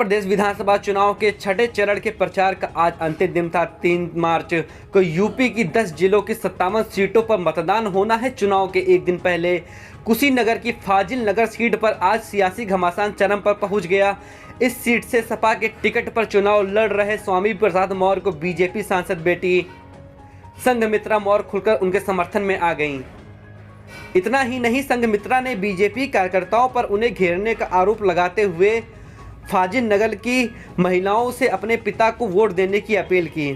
प्रदेश विधानसभा चुनाव के छठे चरण के प्रचार का आज अंतिम दिन था। 3 मार्च को यूपी की 10 जिलों की 57 सीटों पर मतदान होना है। चुनाव के एक दिन पहले कुशीनगर की फाजिल नगर सीट पर आज सियासी घमासान चरम पर पहुंच गया। इस सीट से सपा के टिकट पर चुनाव लड़ रहे स्वामी प्रसाद मौर्य को बीजेपी सांसद बेटी संघमित्रा मौर्य खुलकर उनके समर्थन में आ गईं। इतना ही नहीं, संघमित्रा ने बीजेपी कार्यकर्ताओं पर उन्हें घेरने का आरोप लगाते हुए फाजिल नगर की महिलाओं से अपने पिता को वोट देने की अपील की।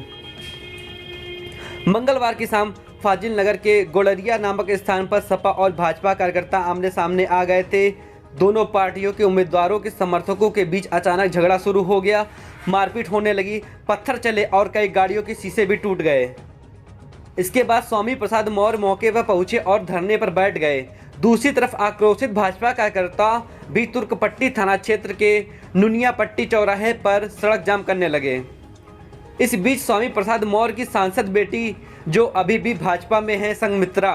मंगलवार की शाम फाजिल नगर के गोड़रिया नामक स्थान पर सपा और भाजपा कार्यकर्ता आमने सामने आ गए थे। दोनों पार्टियों के उम्मीदवारों के समर्थकों के बीच अचानक झगड़ा शुरू हो गया। मारपीट होने लगी, पत्थर चले और कई गाड़ियों के शीशे भी टूट गए। इसके बाद स्वामी प्रसाद मौर्य मौके पर पहुंचे और धरने पर बैठ गए। दूसरी तरफ आक्रोशित भाजपा कार्यकर्ता भी तुर्कपट्टी थाना क्षेत्र के नुनियापट्टी चौराहे पर सड़क जाम करने लगे। इस बीच स्वामी प्रसाद मौर्य की सांसद बेटी, जो अभी भी भाजपा में है, संघमित्रा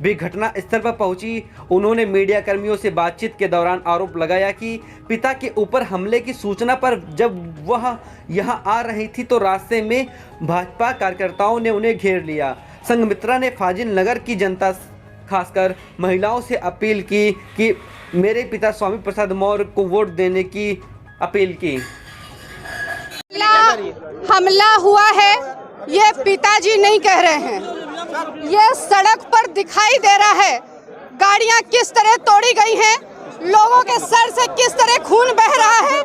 भी घटना स्थल पर पहुंची। उन्होंने मीडिया कर्मियों से बातचीत के दौरान आरोप लगाया कि पिता के ऊपर हमले की सूचना पर जब वह यहां आ रही थी तो रास्ते में भाजपा कार्यकर्ताओं ने उन्हें घेर लिया। संघमित्रा ने फाजिल नगर की जनता, खासकर महिलाओं से अपील की कि मेरे पिता स्वामी प्रसाद मौर्य को वोट देने की अपील की। हमला हुआ है, ये पिताजी नहीं कह रहे हैं, ये सड़क पर दिखाई दे रहा है। गाड़ियां किस तरह तोड़ी गई हैं, लोगों के सर से किस तरह खून बह रहा है,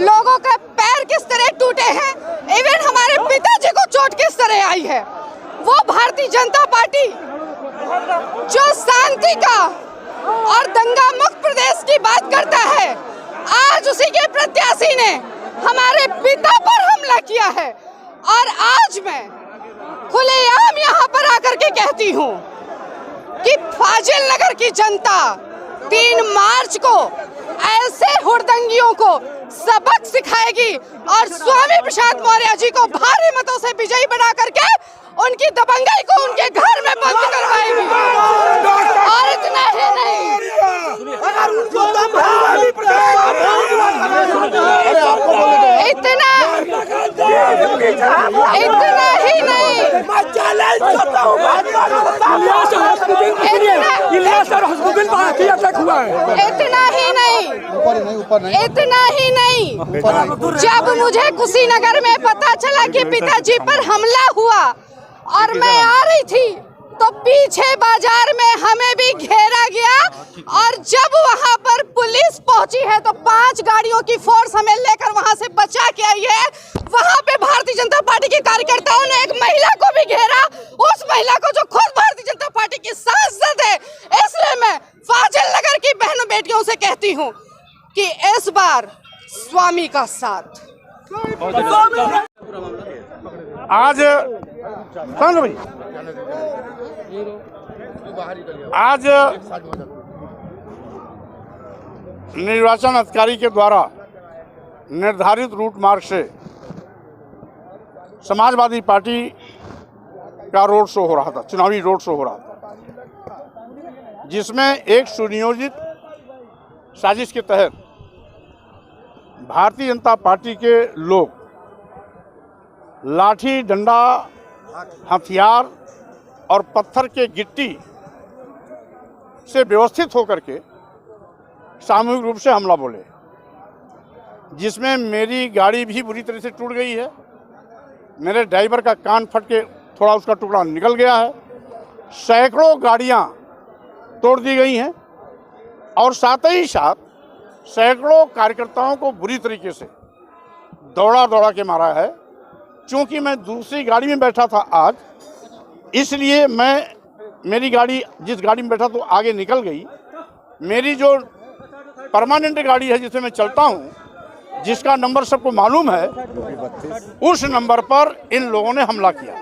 लोगों के पैर किस तरह टूटे हैं, इवन हमारे पिताजी को चोट किस तरह आई है। वो भारतीय जनता पार्टी जो शांति का और दंगा मुक्त प्रदेश की बात करता है, आज उसी के प्रत्याशी ने हमारे पिता पर हमला किया है। और आज मैं खुलेआम यहाँ पर आकर के कहती हूँ कि फाजिल नगर की जनता 3 मार्च को ऐसे हुड़दंगियों को सबक सिखाएगी और स्वामी प्रसाद मौर्य जी को भारी मतों से विजयी बना करके उनकी दबंगाई को उनके घर में बंद करवाएगी। और इतना ही नहीं, इतना ही नहीं, जब मुझे कुशीनगर में पता चला कि पिताजी पर हमला हुआ और मैं आ रही थी तो पीछे बाजार में हमें भी घेरा गया। और जब वहां पर पुलिस पहुंची है तो 5 गाड़ियों की फोर्स हमें लेकर वहां से बचा के आई है। वहां पे भारतीय जनता पार्टी के कार्यकर्ताओं ने एक महिला को भी घेरा, उस महिला को जो खुद भारतीय जनता पार्टी की सांसद है। इसलिए मैं फाजिल नगर की बहनों बेटियों से कहती हूँ कि इस बार स्वामी का साथ। आज निर्वाचन अधिकारी के द्वारा निर्धारित रूट मार्ग से समाजवादी पार्टी का रोड शो हो रहा था, चुनावी रोड शो हो रहा था, जिसमें एक सुनियोजित साजिश के तहत भारतीय जनता पार्टी के लोग लाठी, डंडा, हथियार और पत्थर के गिट्टी से व्यवस्थित होकर के सामूहिक रूप से हमला बोले, जिसमें मेरी गाड़ी भी बुरी तरह से टूट गई है। मेरे ड्राइवर का कान फट के थोड़ा उसका टुकड़ा निकल गया है। सैकड़ों गाड़ियां तोड़ दी गई हैं और साथ ही साथ सैकड़ों कार्यकर्ताओं को बुरी तरीके से दौड़ा के मारा है। चूँकि मैं दूसरी गाड़ी में बैठा था आज, इसलिए मेरी गाड़ी, जिस गाड़ी में बैठा तो आगे निकल गई। मेरी जो परमानेंट गाड़ी है जिसमें मैं चलता हूँ, जिसका नंबर सबको मालूम है, उस नंबर पर इन लोगों ने हमला किया।